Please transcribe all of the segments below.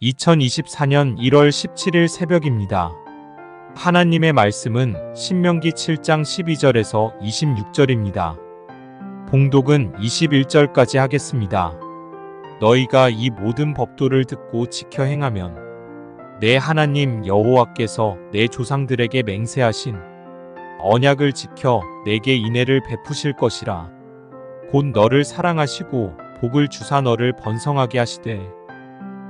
2024년 1월 17일 새벽입니다. 하나님의 말씀은 신명기 7장 12절에서 26절입니다. 봉독은 21절까지 하겠습니다. 너희가 이 모든 법도를 듣고 지켜 행하면 내 하나님 여호와께서 내 조상들에게 맹세하신 언약을 지켜 내게 인애를 베푸실 것이라. 곧 너를 사랑하시고 복을 주사 너를 번성하게 하시되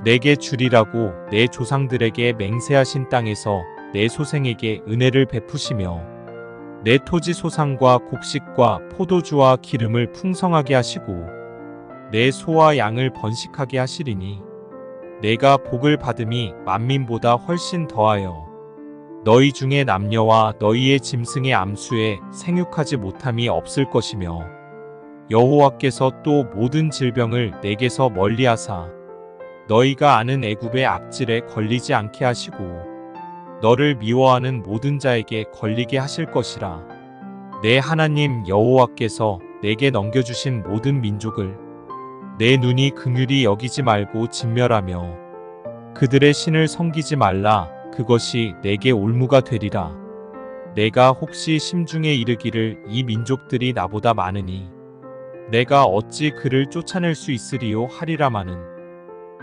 내게 주리라고 내 조상들에게 맹세하신 땅에서 내 소생에게 은혜를 베푸시며 내 토지 소산과 곡식과 포도주와 기름을 풍성하게 하시고 내 소와 양을 번식하게 하시리니 내가 복을 받음이 만민보다 훨씬 더하여 너희 중에 남녀와 너희의 짐승의 암수에 생육하지 못함이 없을 것이며 여호와께서 또 모든 질병을 내게서 멀리하사 너희가 아는 애굽의 악질에 걸리지 않게 하시고 너를 미워하는 모든 자에게 걸리게 하실 것이라. 내 하나님 여호와께서 내게 넘겨주신 모든 민족을 내 눈이 긍휼히 여기지 말고 진멸하며 그들의 신을 섬기지 말라. 그것이 내게 올무가 되리라. 내가 혹시 심중에 이르기를 이 민족들이 나보다 많으니 내가 어찌 그를 쫓아낼 수 있으리요 하리라마는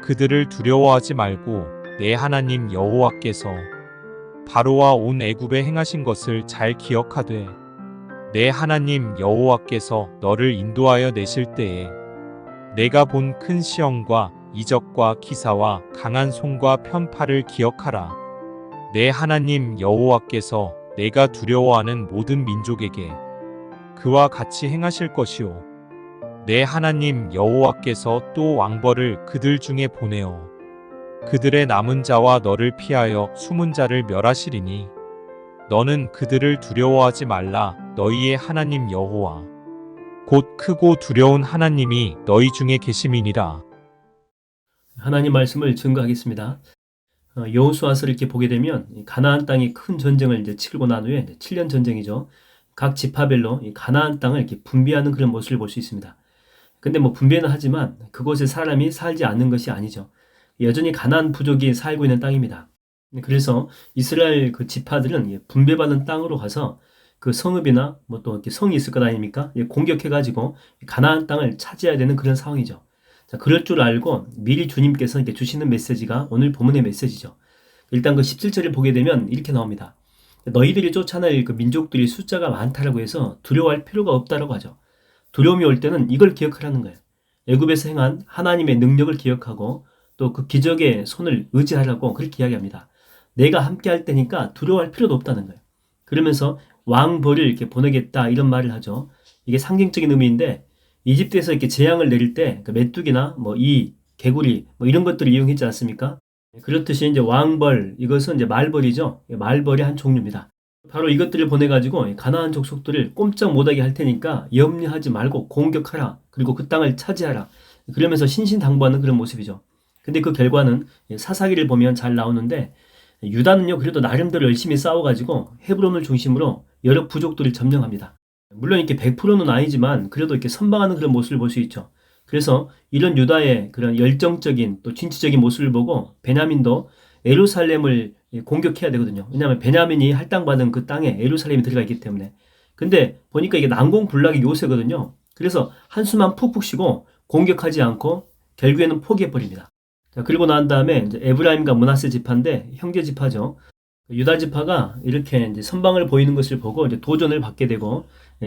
그들을 두려워하지 말고 내 하나님 여호와께서 바로와 온 애굽에 행하신 것을 잘 기억하되 내 하나님 여호와께서 너를 인도하여 내실 때에 내가 본 큰 시험과 이적과 기사와 강한 손과 편팔을 기억하라. 내 하나님 여호와께서 내가 두려워하는 모든 민족에게 그와 같이 행하실 것이요 내 하나님 여호와께서 또 왕벌을 그들 중에 보내어 그들의 남은 자와 너를 피하여 숨은 자를 멸하시리니 너는 그들을 두려워하지 말라. 너희의 하나님 여호와 곧 크고 두려운 하나님이 너희 중에 계심이니라. 하나님 말씀을 증거하겠습니다. 여호수아서를 이렇게 보게 되면 가나안 땅이 큰 전쟁을 이제 치르고 난 후에 7년 전쟁이죠. 각 지파별로 이 가나안 땅을 이렇게 분배하는 그런 모습을 볼 수 있습니다. 근데 분배는 하지만 그곳에 사람이 살지 않는 것이 아니죠. 여전히 가나안 부족이 살고 있는 땅입니다. 그래서 이스라엘 그 지파들은 분배받은 땅으로 가서 그 성읍이나 또 이렇게 성이 있을 것 아닙니까? 공격해가지고 가나안 땅을 차지해야 되는 그런 상황이죠. 자, 그럴 줄 알고 미리 주님께서 이렇게 주시는 메시지가 오늘 본문의 메시지죠. 일단 그 17절을 보게 되면 이렇게 나옵니다. 너희들이 쫓아낼 그 민족들이 숫자가 많다라고 해서 두려워할 필요가 없다라고 하죠. 두려움이 올 때는 이걸 기억하라는 거예요. 애굽에서 행한 하나님의 능력을 기억하고 또 그 기적의 손을 의지하라고 그렇게 이야기합니다. 내가 함께 할 때니까 두려워할 필요도 없다는 거예요. 그러면서 왕벌을 이렇게 보내겠다 이런 말을 하죠. 이게 상징적인 의미인데 이집트에서 이렇게 재앙을 내릴 때 그 메뚜기나 이 개구리 이런 것들을 이용했지 않습니까? 그렇듯이 이제 왕벌 이것은 이제 말벌이죠. 말벌의 한 종류입니다. 바로 이것들을 보내가지고 가나안 족속들을 꼼짝 못하게 할 테니까 염려하지 말고 공격하라. 그리고 그 땅을 차지하라. 그러면서 신신당부하는 그런 모습이죠. 근데 그 결과는 사사기를 보면 잘 나오는데 유다는요 그래도 나름대로 열심히 싸워가지고 헤브론을 중심으로 여러 부족들을 점령합니다. 물론 이렇게 100%는 아니지만 그래도 이렇게 선방하는 그런 모습을 볼 수 있죠. 그래서 이런 유다의 그런 열정적인 또 진취적인 모습을 보고 베냐민도 예루살렘을 공격해야 되거든요. 왜냐하면 베냐민이 할당받은 그 땅에 예루살렘이 들어가 있기 때문에. 근데 보니까 이게 난공불락의 요새거든요. 그래서 한숨만 푹푹 쉬고 공격하지 않고 결국에는 포기해버립니다. 자, 그리고 난 다음에 이제 에브라임과 므낫세 지파인데 형제 지파죠. 유다 지파가 이렇게 이제 선방을 보이는 것을 보고 이제 도전을 받게 되고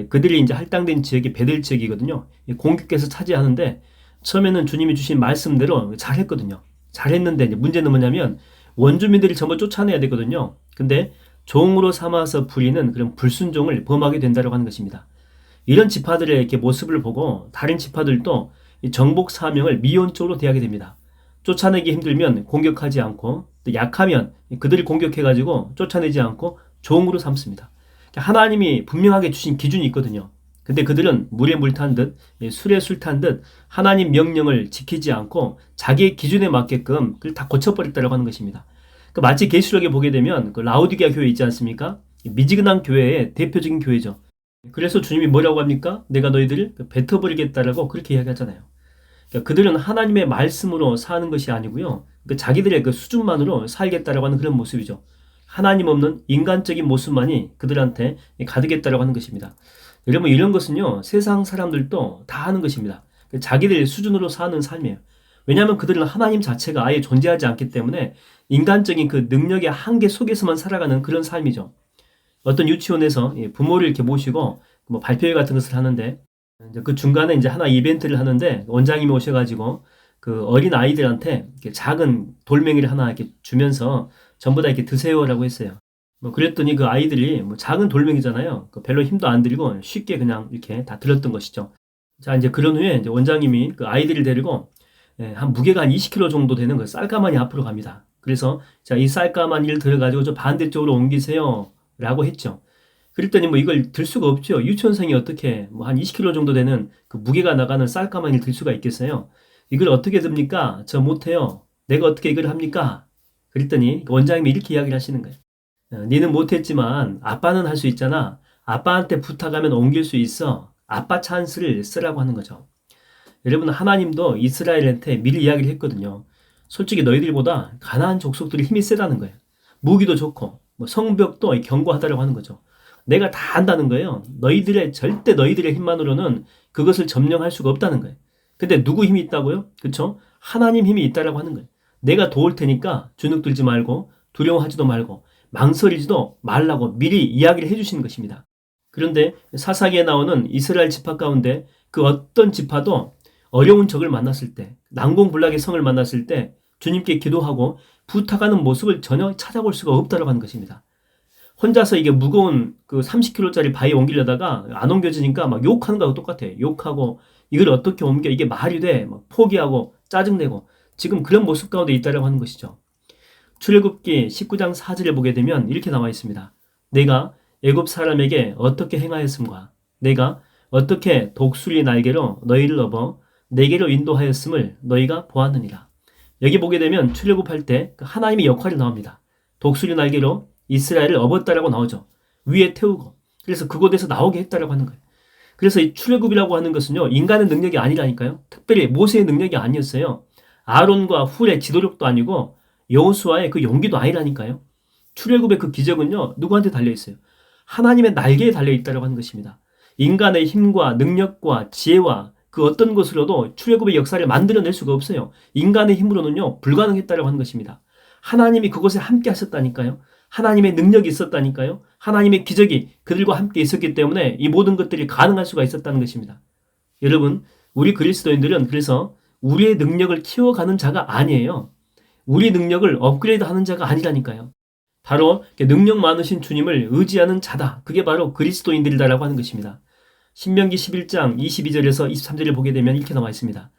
그들이 이제 할당된 지역이 베델 지역이거든요. 공격해서 차지하는데 처음에는 주님이 주신 말씀대로 잘했거든요. 잘했는데 이제 문제는 뭐냐면 원주민들이 전부 쫓아내야 되거든요. 근데 종으로 삼아서 부리는 그런 불순종을 범하게 된다고 하는 것입니다. 이런 지파들의 이렇게 모습을 보고 다른 지파들도 이 정복 사명을 미온적으로 대하게 됩니다. 쫓아내기 힘들면 공격하지 않고 또 약하면 그들을 공격해가지고 쫓아내지 않고 종으로 삼습니다. 하나님이 분명하게 주신 기준이 있거든요. 근데 그들은 물에 물 탄 듯 술에 술 탄 듯 하나님 명령을 지키지 않고 자기의 기준에 맞게끔 그걸 다 고쳐버렸다고 하는 것입니다. 마치 계시록에 보게 되면 그 라오디게아 교회 있지 않습니까? 미지근한 교회의 대표적인 교회죠. 그래서 주님이 뭐라고 합니까? 내가 너희들을 뱉어버리겠다라고 그렇게 이야기하잖아요. 그들은 하나님의 말씀으로 사는 것이 아니고요. 그 자기들의 그 수준만으로 살겠다라고 하는 그런 모습이죠. 하나님 없는 인간적인 모습만이 그들한테 가득했다라고 하는 것입니다. 여러분 이런 것은요 세상 사람들도 다 하는 것입니다. 자기들 수준으로 사는 삶이에요. 왜냐하면 그들은 하나님 자체가 아예 존재하지 않기 때문에 인간적인 그 능력의 한계 속에서만 살아가는 그런 삶이죠. 어떤 유치원에서 부모를 이렇게 모시고 뭐 발표회 같은 것을 하는데 이제 그 중간에 이제 하나 이벤트를 하는데 원장님이 오셔가지고 그 어린 아이들한테 이렇게 작은 돌멩이를 하나 이렇게 주면서 전부 다 이렇게 드세요라고 했어요. 뭐 그랬더니 그 아이들이 뭐 작은 돌멩이잖아요. 별로 힘도 안 들이고 쉽게 그냥 이렇게 다 들었던 것이죠. 자 이제 그런 후에 이제 원장님이 그 아이들을 데리고 한 무게가 한 20kg 정도 되는 그 쌀가마니 앞으로 갑니다. 그래서 자 이 쌀가마니를 들어가지고 저 반대쪽으로 옮기세요라고 했죠. 그랬더니 뭐 이걸 들 수가 없죠. 유치원생이 어떻게 뭐 한 20kg 정도 되는 그 무게가 나가는 쌀가마니를 들 수가 있겠어요. 이걸 어떻게 듭니까? 저 못해요. 내가 어떻게 이걸 합니까? 그랬더니 원장님이 이렇게 이야기를 하시는 거예요. 니는 못했지만 아빠는 할 수 있잖아. 아빠한테 부탁하면 옮길 수 있어. 아빠 찬스를 쓰라고 하는 거죠. 여러분 하나님도 이스라엘한테 미리 이야기를 했거든요. 솔직히 너희들보다 가나안 족속들이 힘이 세다는 거예요. 무기도 좋고 뭐 성벽도 견고하다라고 하는 거죠. 내가 다 안다는 거예요. 절대 너희들의 힘만으로는 그것을 점령할 수가 없다는 거예요. 근데 누구 힘이 있다고요? 그렇죠? 하나님 힘이 있다라고 하는 거예요. 내가 도울 테니까 주눅 들지 말고 두려워하지도 말고 망설이지도 말라고 미리 이야기를 해주시는 것입니다. 그런데 사사기에 나오는 이스라엘 지파 가운데 그 어떤 지파도 어려운 적을 만났을 때, 난공불락의 성을 만났을 때 주님께 기도하고 부탁하는 모습을 전혀 찾아볼 수가 없다라고 하는 것입니다. 혼자서 이게 무거운 그 30kg짜리 바위 옮기려다가 안 옮겨지니까 막 욕하는 거하고 똑같아요. 욕하고 이걸 어떻게 옮겨 이게 말이 돼? 막 포기하고 짜증내고 지금 그런 모습 가운데 있다라고 하는 것이죠. 출애굽기 19장 4절에 보게 되면 이렇게 나와 있습니다. 내가 애굽 사람에게 어떻게 행하였음과 내가 어떻게 독수리 날개로 너희를 업어 내게로 인도하였음을 너희가 보았느니라. 여기 보게 되면 출애굽할 때 하나님의 역할이 나옵니다. 독수리 날개로 이스라엘을 업었다라고 나오죠. 위에 태우고. 그래서 그곳에서 나오게 했다라고 하는 거예요. 그래서 이 출애굽이라고 하는 것은요. 인간의 능력이 아니라니까요. 특별히 모세의 능력이 아니었어요. 아론과 훌의 지도력도 아니고 여호수아의 그 용기도 아니라니까요. 출애굽의 그 기적은요. 누구한테 달려있어요? 하나님의 날개에 달려있다라고 하는 것입니다. 인간의 힘과 능력과 지혜와 그 어떤 것으로도 출애굽의 역사를 만들어낼 수가 없어요. 인간의 힘으로는요. 불가능했다라고 하는 것입니다. 하나님이 그곳에 함께 하셨다니까요. 하나님의 능력이 있었다니까요. 하나님의 기적이 그들과 함께 있었기 때문에 이 모든 것들이 가능할 수가 있었다는 것입니다. 여러분, 우리 그리스도인들은 그래서 우리의 능력을 키워가는 자가 아니에요. 우리 능력을 업그레이드하는 자가 아니라니까요. 바로 능력 많으신 주님을 의지하는 자다. 그게 바로 그리스도인들이다라고 하는 것입니다. 신명기 11장 22절에서 23절을 보게 되면 이렇게 나와 있습니다.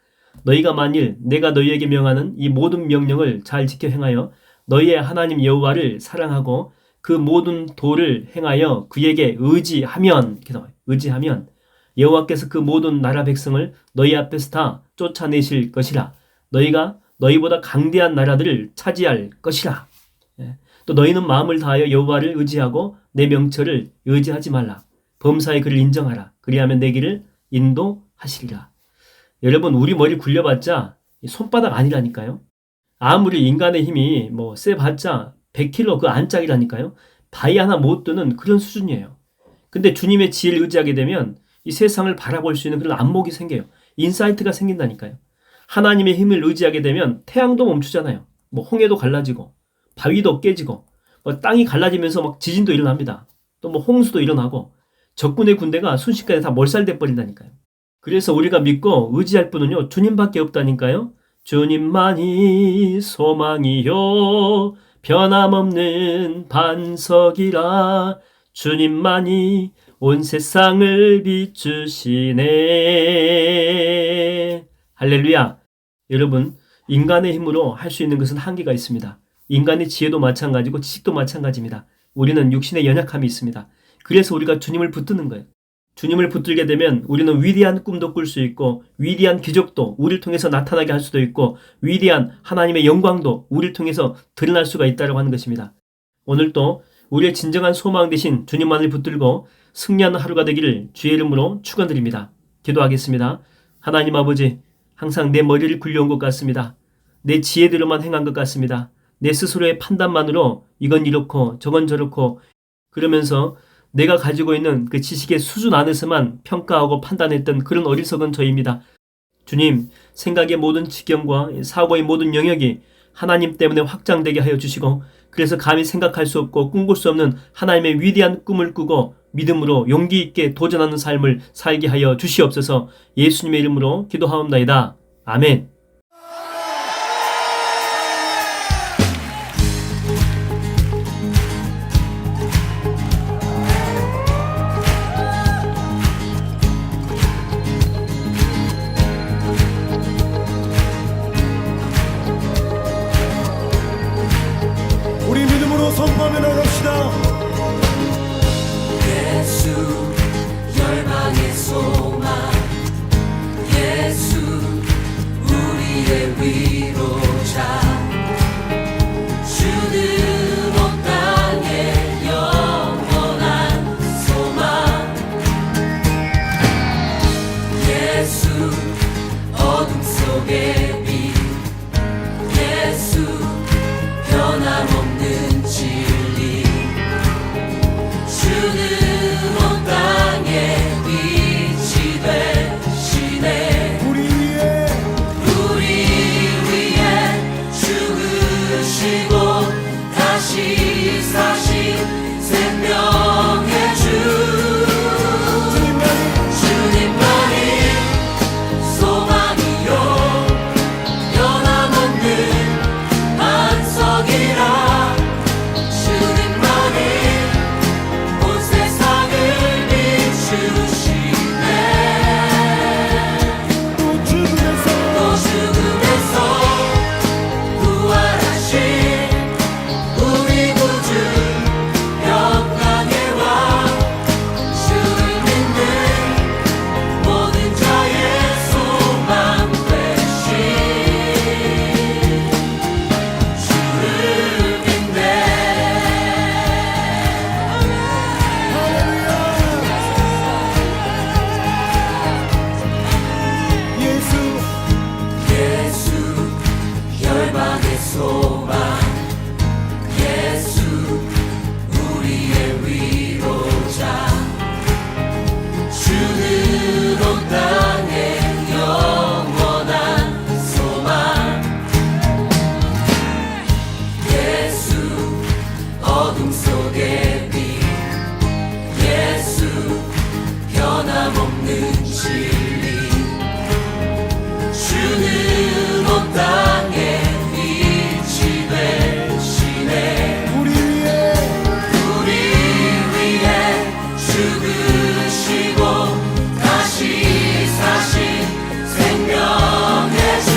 너희가 만일 내가 너희에게 명하는 이 모든 명령을 잘 지켜 행하여 너희의 하나님 여호와를 사랑하고 그 모든 도를 행하여 그에게 의지하면 이렇게 나와요. 의지하면 여호와께서 그 모든 나라 백성을 너희 앞에서 다 쫓아내실 것이라. 너희가 너희보다 강대한 나라들을 차지할 것이라. 또 너희는 마음을 다하여 여호와를 의지하고 내 명철을 의지하지 말라. 범사에 그를 인정하라. 그리하면 내 길을 인도하시리라. 여러분 우리 머리 굴려봤자 손바닥 아니라니까요. 아무리 인간의 힘이 뭐 세봤자 100kg 그 안짝이라니까요. 바위 하나 못 드는 그런 수준이에요. 근데 주님의 지혜를 의지하게 되면 이 세상을 바라볼 수 있는 그런 안목이 생겨요. 인사이트가 생긴다니까요. 하나님의 힘을 의지하게 되면 태양도 멈추잖아요. 뭐 홍해도 갈라지고 바위도 깨지고 뭐 땅이 갈라지면서 막 지진도 일어납니다. 또 뭐 홍수도 일어나고 적군의 군대가 순식간에 다 몰살돼 버린다니까요. 그래서 우리가 믿고 의지할 분은요 주님밖에 없다니까요. 주님만이 소망이요 변함없는 반석이라. 주님만이 온 세상을 비추시네. 할렐루야. 여러분 인간의 힘으로 할 수 있는 것은 한계가 있습니다. 인간의 지혜도 마찬가지고 지식도 마찬가지입니다. 우리는 육신의 연약함이 있습니다. 그래서 우리가 주님을 붙드는 거예요. 주님을 붙들게 되면 우리는 위대한 꿈도 꿀 수 있고 위대한 기적도 우리를 통해서 나타나게 할 수도 있고 위대한 하나님의 영광도 우리를 통해서 드러날 수가 있다고 하는 것입니다. 오늘도 우리의 진정한 소망 되신 주님만을 붙들고 승리하는 하루가 되기를 주의 이름으로 축원드립니다. 기도하겠습니다. 하나님 아버지, 항상 내 머리를 굴려온 것 같습니다. 내 지혜대로만 행한 것 같습니다. 내 스스로의 판단만으로 이건 이렇고 저건 저렇고 그러면서 내가 가지고 있는 그 지식의 수준 안에서만 평가하고 판단했던 그런 어리석은 저입니다. 주님, 생각의 모든 지경과 사고의 모든 영역이 하나님 때문에 확장되게 하여 주시고 그래서 감히 생각할 수 없고 꿈꿀 수 없는 하나님의 위대한 꿈을 꾸고 믿음으로 용기 있게 도전하는 삶을 살게 하여 주시옵소서. 예수님의 이름으로 기도하옵나이다. 아멘. 우리 믿음으로 선포하며 나갑시다. 예수 열방의 소망 예수 우리의 위로자 주는 온 땅의 영원한 소망 예수 어둠 속의 빛 예수 변함없는 진리 주는 온 땅에 빛이 되시네 우리 위에 죽으시고 다시 사신 생명의 주 주님만이 소망이요 변함없는 반석이라 주님만이 온 세상을 비추시네 또 죽음에서 부활하신 우리 구주 영광의 왕 주를 믿는 모든 자의 소망 되신 주를 믿네 예수 열방의 소망 예수 우리의 위로자 주는 온 땅의 영원한 소망 예수 어둠 속의 빛 예수 변함없는 진리 주는 온 땅에 빛이 되시네 우리 위에 죽으시고 다시 사신 생명의 주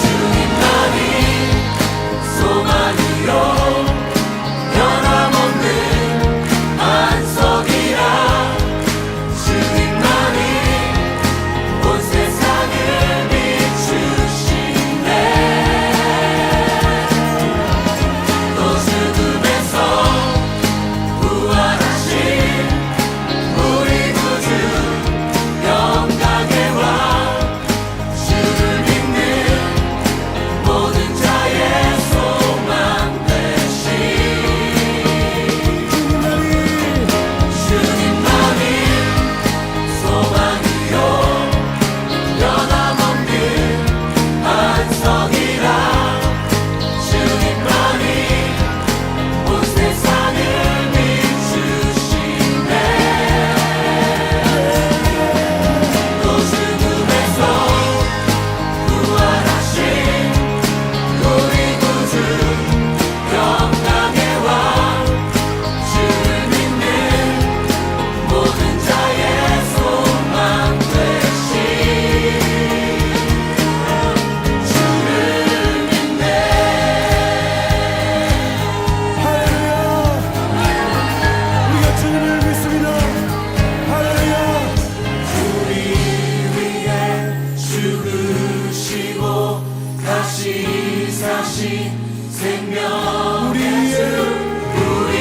주님만이 소망이요 변함없는 반석이라 주님만이 온 세상을 비추시네 또 죽음에서 부활하신 우리 구주 영광의 왕 주를 믿는 모든 자의 소망 되신 주님만이 소망이요 변함없는 반석이라 주님만이 온 세상을 비추시네 또 죽음에서 부활하신 우리 구주 영광의 왕 주를 믿는 모든 자의 소망 되신 주를 믿네 우리가 주님을 믿습니다. 할렐루야. 우리 위에 죽으시고 다시 사신 생명의 주 우리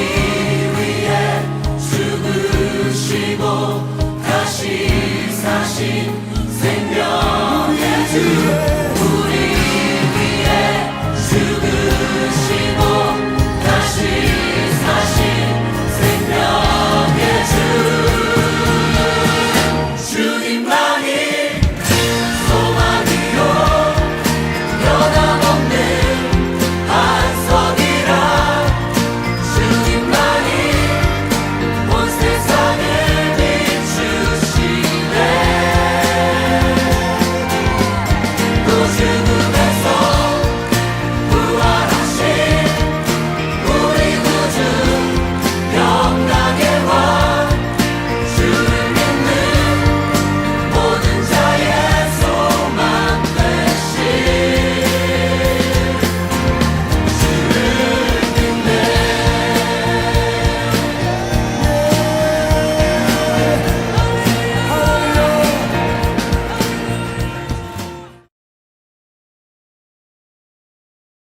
위에 죽으시고 다시 사신